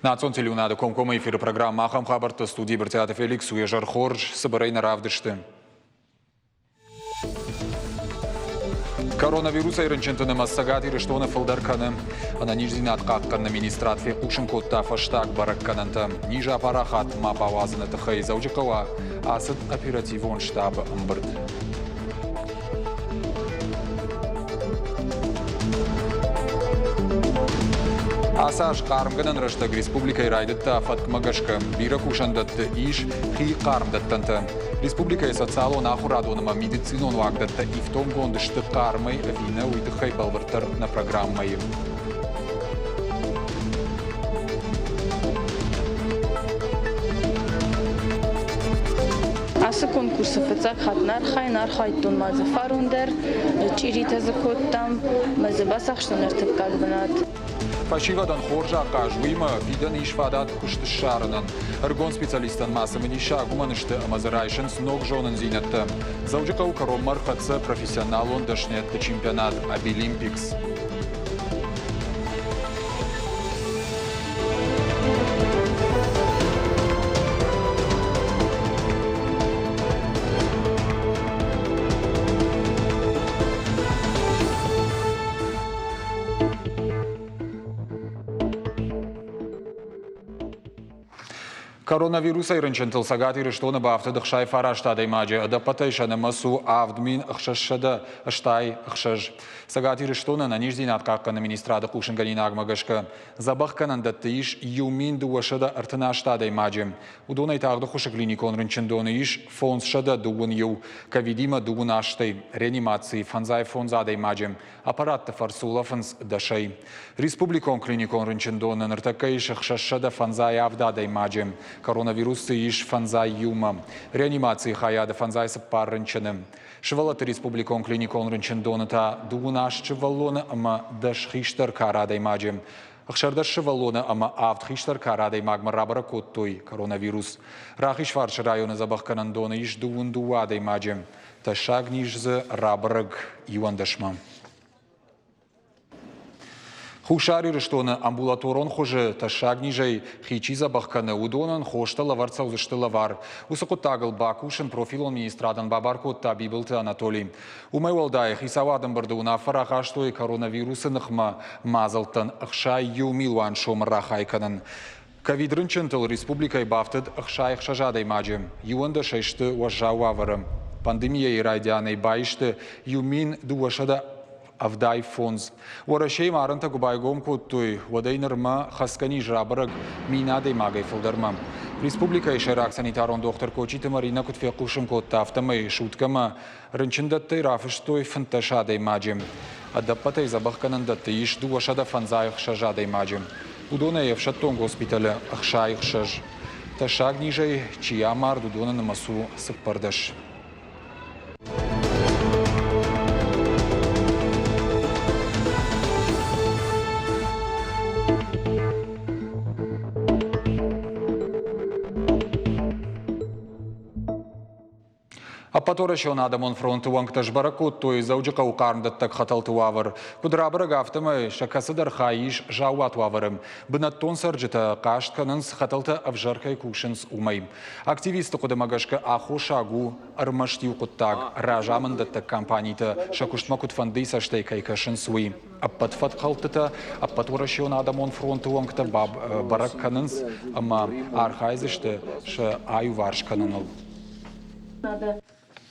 Национ телеунады комкома эфиры программа Ахам Хабарта студии Бартиата Феликс Уежар Хорж Сабарейна Равдышты. Коронавирус айрынчынтыны массагат ирыштоны фылдарканы. Ана ниждинат қаққанны министратве ұшын котта фаштаг бараккананты. Нижа парахат мапавазыны тұхай заужықауа асыд оперативон штабы ұмбырд. Асаш қарымғынан рыштаг республика ирайдытта фаткмагашка. Бира кушандатты иш хи қарымдаттанты. Республика социало нахурадоныма медицинон вагдатта ифтом гондышты қармай вина уйдыхай балвыртар на программайы. Асы конкурсы фацак хатнар хайнар хайтон мазы фарундер чирита закоттам мазы басахштонер тыккалбынат. Фашивадан хоржа кажуима видан ишфадат куштышарынан. Аргон специалистан массамын иша гуманышты амазырайшын сног жонын зинетті. Заужықау короммар қатсы профессионалон дашнетті чемпионат Обилимпикс. Коронавирус айрынчынтыл сагат ирыштоны бафтыдық шай фараштады имаджи. Адапатайшаны масу авдмин ұқшашшады ұштай ұқшаш. Сагат ирыштоны на нижден атқаққаны министрады құшынғанин ағмағышқы. Забаққанын датты иш юмин дуашады артына аштады имаджи. Удонай тағды құшы клиникон рынчындоны иш фонсшады дуын ю. Ковидима дуын ашты. Реанимации фанзай фонзады имаджи. Аппаратты фарсула фанз дашай. Республикон клиникон рынчындоны ныртаққа иш ұқшашшады фанзай авдады имаджи. Коронавирусы иш фанзай юма. Реанимации хаяды фанзай сыппар рынчыны. Шывалаты республикон клиникон рынчындоныта дуынаш чывалоны ама даш хиштар карадай маджим. Ақшардаш шывалоны ама авд хиштар карадай магма рабара коттой коронавирус. Рахиш фаршы районы забаққанандоны иш дуын дуадай маджим. Ташаг нижзы рабарыг юандашма. Хушари рыштоны амбулаторон хожы ташаг нижай хичи забаққаны удонын хошта лаварца узышты лавар. Усықыт тағыл бакушын профилон министрадан бабар котта бибылты Анатолий. Умай уалдай хисавадын бірді уна фарақаштой коронавирусы нықма мазылтын ұқшай юмилуан шомыра хайканын. Ковид рынчынтыл республикай бафтыд ұқшай ұқшажадай маджы. Юанды шайшты уажжау авыры. Пандемия ирайдианай байшты юмин дуашада Авдай фонз. Уарашей марынта губайгом коттой, вадайнырма хаскани жрабырыг минадей магай фылдырма. Республика ишарак санитарон доктор Кочиты Марина Кутфекушым котта автомай шуткама рынчындаттай рафыштой фанташадай маджим. Адапатай забахканандаттай иш дуашада фанзайх шажадай маджим. Удона евшаттон госпиталя ахшайх шаж. Ташаг нижай чия мар дудона на масу сыппардаш. Аппаторашон адамон фронты ванкташ баракот, то есть заужыка укармдаттак хаталту авар. Кудрабырыг автымы шакасыдар хаиш жауат аварым. Бынаттон сарджыта каштканынс хаталты авжаркай кушынс умай. Активисты кудымагашка аху шагу армаштию куттаг ражамындаттак компанийты шакуштма кутфанды саштай кайкашын суи. Аппатфат халтыта аппаторашон адамон фронты вангта баракканынс ама архайзышты ша аю варшканыныл.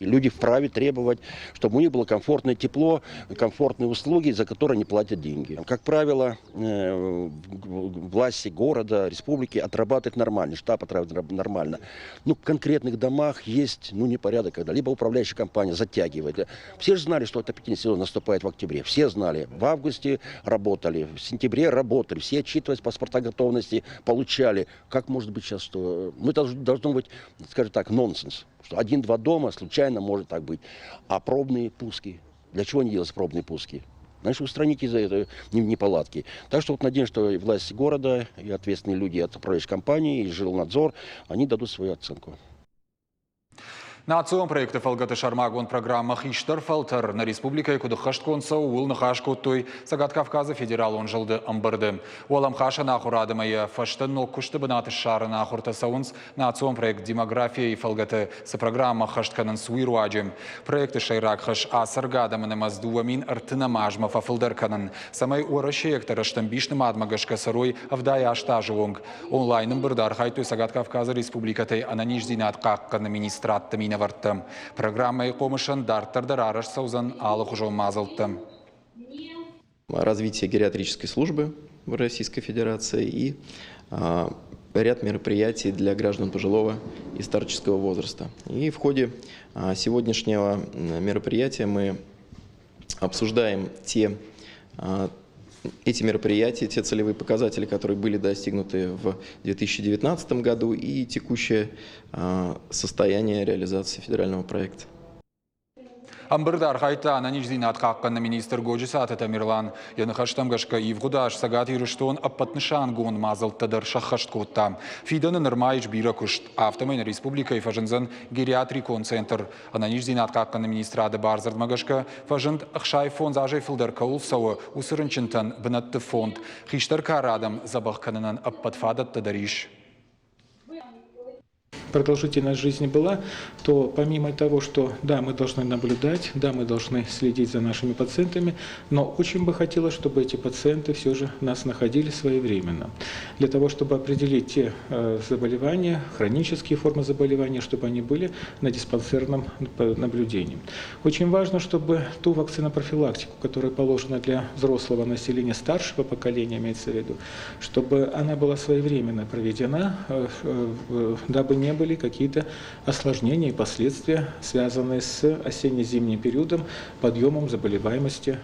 Люди вправе требовать, чтобы у них было комфортное тепло, комфортные услуги, за которые они платят деньги. Как правило, власти города, республики отрабатывают нормально, штаб отрабатывает нормально. Ну, в конкретных домах есть непорядок, когда либо управляющая компания затягивает. Все же знали, что отопительный сезон наступает в октябре. Все знали. В августе работали, в сентябре работали. Все отчитывались, паспорта готовности получали. Как может быть сейчас, что... Ну, это должно быть, скажем так, нонсенс. Что 1-2 дома случайно может так быть. А пробные пуски? Для чего не делать пробные пуски? Значит, устранить из-за этого неполадки. Так что вот надеюсь, что и власти города, и ответственные люди от управляющей компании, и жилнадзор, они дадут свою оценку. Национ проекты фалгаты шармагон программа «Хиштар фалтар» на республикой куды хаштконса уыл нахашкоттой Сагат Кавказа федерал он жылды амбырды. Уалам хаша нахурады майя фаштын ноккушты бынаты шары нахурта саунс национ проект демография и фалгаты са программа хаштканын суиру аджим. Проекты шайрак хаш асаргадамын маздуамин артына мажма фафылдарканын. Самай уарашеектар аштамбишным адмагашка сарой авдая аштажуонг. Онлайным бырдар хайтой Сагат Кавказа республикатай ананиждинат какканы министраттами варттым. Программа и комышын дарттардар араш саузан алық уже мазылттым. Развитие гериатрической службы в Российской Федерации и ряд мероприятий для граждан пожилого и старческого возраста. И в ходе сегодняшнего мероприятия мы обсуждаем эти мероприятия, те целевые показатели, которые были достигнуты в 2019 году и текущее состояние реализации федерального проекта. Амбырдар хайта ананиждинат какканы министр Годжисаты Тамирлан. Яны хаштамгашка Евгудаш Сагат Ирыштон аппатнышан гон мазылттадыр шахашткоттам. Фиданы нырмайыч биракушт. Автомайна республика и фажынзан гериатрикон центр. Ананиждинат какканы министрады барзардмагашка фажынд ахшай фонд зажай фылдар каулсауы усырынчынтан бынатты фонд. Хиштар карадам забахканынан аппатфадаттадариш. Продолжительность жизни была, то помимо того, что да, мы должны наблюдать, да, мы должны следить за нашими пациентами, но очень бы хотелось, чтобы эти пациенты все же нас находили своевременно. Для того, чтобы определить те заболевания, хронические формы заболевания, чтобы они были на диспансерном наблюдении. Очень важно, чтобы ту вакцинопрофилактику, которая положена для взрослого населения старшего поколения, имеется в виду, чтобы она была своевременно проведена, дабы не были какие-то осложнения и последствия, связанные с осенне-зимним периодом, подъемом заболеваемости.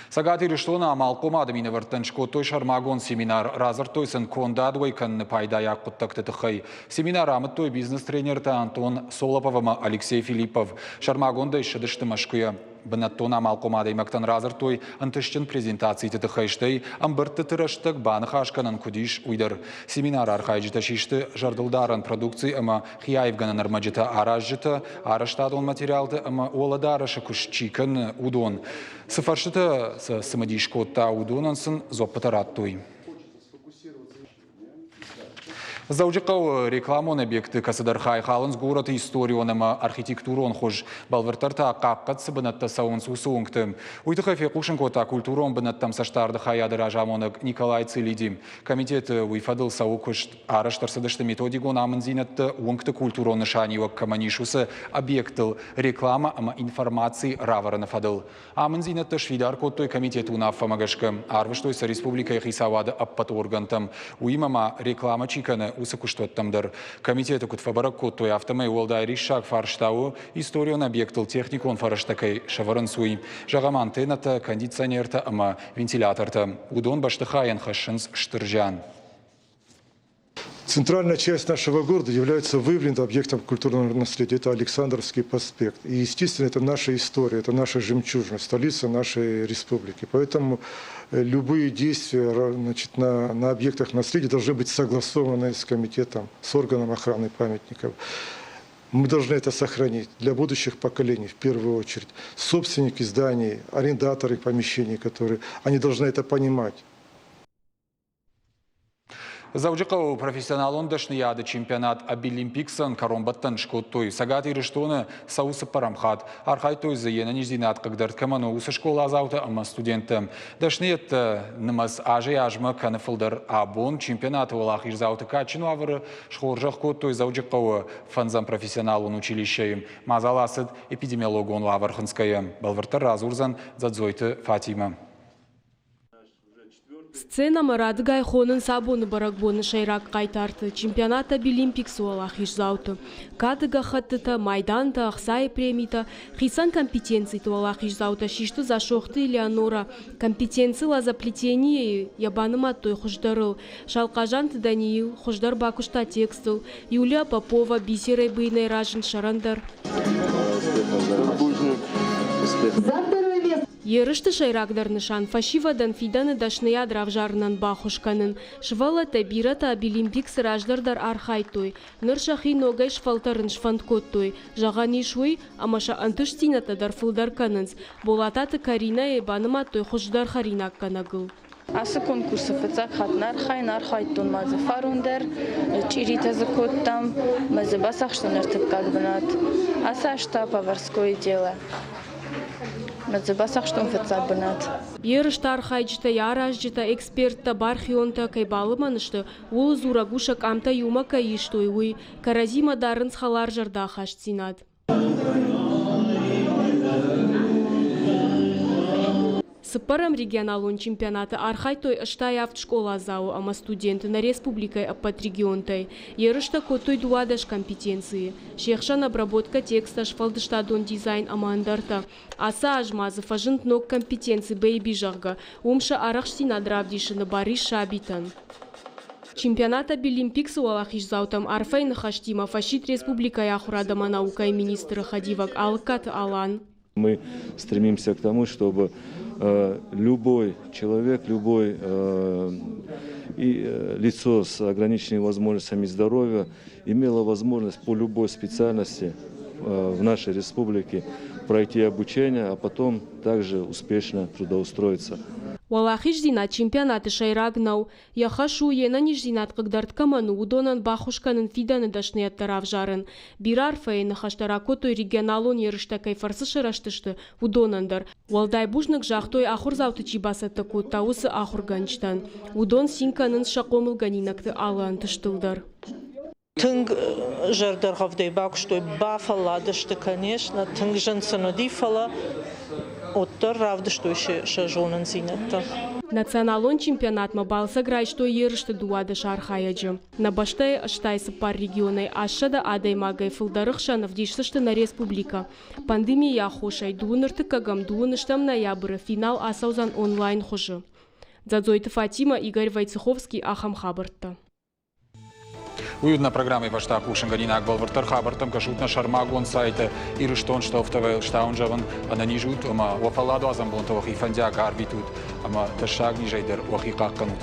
Сагат Ирыштона амалкомадамины вартаншкотой шармагон семинар разыртойсын кондадвайканны пайдая куттактытыхай. Семинар амыттой бизнес-тренерта Антон Солоповыма Алексей Филиппов. Шармагонда ишшыдышты машкуя. Бынаттон амалкомадай мактан разыртой антышчын презентации тытыхайштай амбыртты тырыштык баны хашканын кудиш уйдар. Семинар архайжыта шишты жардылдарын продукции ама хияевганын армаджыта аражжыта араштадон материалды ама оладарышы күш чикын удон. Сыфаршыта самадишкотта удонансын зоппатараттой. Заужикау рекламон объекты Касадархай халынс город историонама архитектурон хож балвертарта каккат сыбынатта саунс усуңтым. Уйтыхай фекушынкота культурон бынаттам саштарды хаядыр ажамонок Николай Целидим. Комитет уйфадыл саукушт араштарсыдышты методикон амынзинатты уңкты культурон нышаниуак каманишусы объектыл реклама ама информации равараны фадыл. Амынзинатты швидар коттой комитет унаффамагашкы. Арвыштойса республика хисавады аппат органтам. Уимама реклама чиканы усыкуштоттамдар. Комитеты кутфабарак коттой автомай уолдай ришак фарштау историон объектыл техникон фарштакай шаваран суй. Жагаман тената кондиционерта ама вентиляторта. Удон баштыхаян хашынс штыржан. Центральная часть нашего города является выявленным объектом культурного наследия. Это Александровский проспект. И, естественно, это наша история, это наша жемчужина, столица нашей республики. Поэтому любые действия на объектах наследия должны быть согласованы с комитетом, с органом охраны памятников. Мы должны это сохранить для будущих поколений, в первую очередь. Собственники зданий, арендаторы помещений, они должны это понимать. Заужикау профессионалон дашнияды чемпионат Абилимпиксан коромбаттан шкоттой. Сагат Ирыштоны саусы парамхат. Архайтой заена ниждинат, когда ткаману усы школа азаута ама студентам. Дашниет нымаз ажи ажма канафылдар абон чемпионат олах ирзауты качину авыры шхоржах коттой заужикау фанзам профессионалон училищаем. Мазаласыд эпидемиологон лаварханская. Балвартар разурзан задзойты Фатима. Сцена Марат Гайхонын сабоны баракбоны шайрак кайтарты. Чемпионата Билимпикс олах ишзауты. Кадыга хаттыта, майданта, ахсай премита. Хисан компетенции туалах ишзаута. Шишты зашохты Элеонора. Компетенции лазаплетение ябаным аттой хуждарыл. Шалкажан Даниил, хуждар бакушта текстыл. Юлия Попова, бисерой быйной ражен шарандар. Ерышты шайрагдар нышан фашивадан фиданы дашная дравжарнан бахушканын. Швалата бирата Билимпик сраждардар архайтой. Ныршахи ногай шфалтарын шфанткоттой. Жағани шуй, амаша антыштината дар фылдарканынс. Болататы Карина ебаныматтой хуждар харинак канагыл. Асы конкурсы фыцак хатнар хайттун мазы фарундер, чири тазыкоттам, мазы басахштунер тыпкак бнат. Аса шта поварское дело. Мазы басахштун фыцак бнат. Ерышты архайджыта яражжыта экспертта бархионта кайбалыманышты, ол зурагушак амта юма кайыштой уй, каразима дарын схалар жарда хаштинат. Сыпарам регионалун чемпионаты архайтой ыштай авт школа зау, ама студенты на республикой аппат регионтай. Ерышта котой дуадаш компетенции. Шехшан обработка текста шфалдыштадон дизайн амандарта. Аса ажмазы фажынт ног компетенции бейби жарга. Умша арахштина дравдишины бариш шабитан. Чемпионата Билимпикс уалахиш заутам арфай нахаштима фашит республика яхурадама наука и министра Хадивак Алкат Алан. Мы стремимся к тому, чтобы любой человек, любой лицо с ограниченными возможностями здоровья имело возможность по любой специальности в нашей республике пройти обучение, а потом также успешно трудоустроиться. Уалахиш зинат чемпионаты шайрагнау. Яхашу енаниш зинат кагдарт каману удонан бахушканын фиданы дашны тарав жарын. Бирар фейны хаштаракотой регионалон ерышта кайфарсы шыраштышты удонандар. Уалдай бужнак жахтой ахур зауты чибасатты коттаусы ахурганчтан. Удон синканын шакомыл ганинакты алан тыштылдар. Тынг жардар гавдей бакштой бафаладышты, конечно, тынг жансыны дифала. Оттар равды, что еще шажонан зинетта. Националон чемпионат мабал сыграй, что ерышты дуады шархаяджы. На баштай аштайсы пар регионы ашада адай магай фылдарыхшанов дишсышты на республика. Пандемия хошай дуынырты кагам дуыныштам ноябры финал асаузан онлайн хожы. Дзадзойты Фатима, Игорь Вайцеховский, Ахам Хабарта. Уютна программа вашта кушан ганина акбалвартар хабартам кашутна шармагон сайта ирыштон штофтавел штаунжаван ананижут ама вафаладу азамбонтовых и фандяк арбитут ама ташаг нижайдер вахикак канут.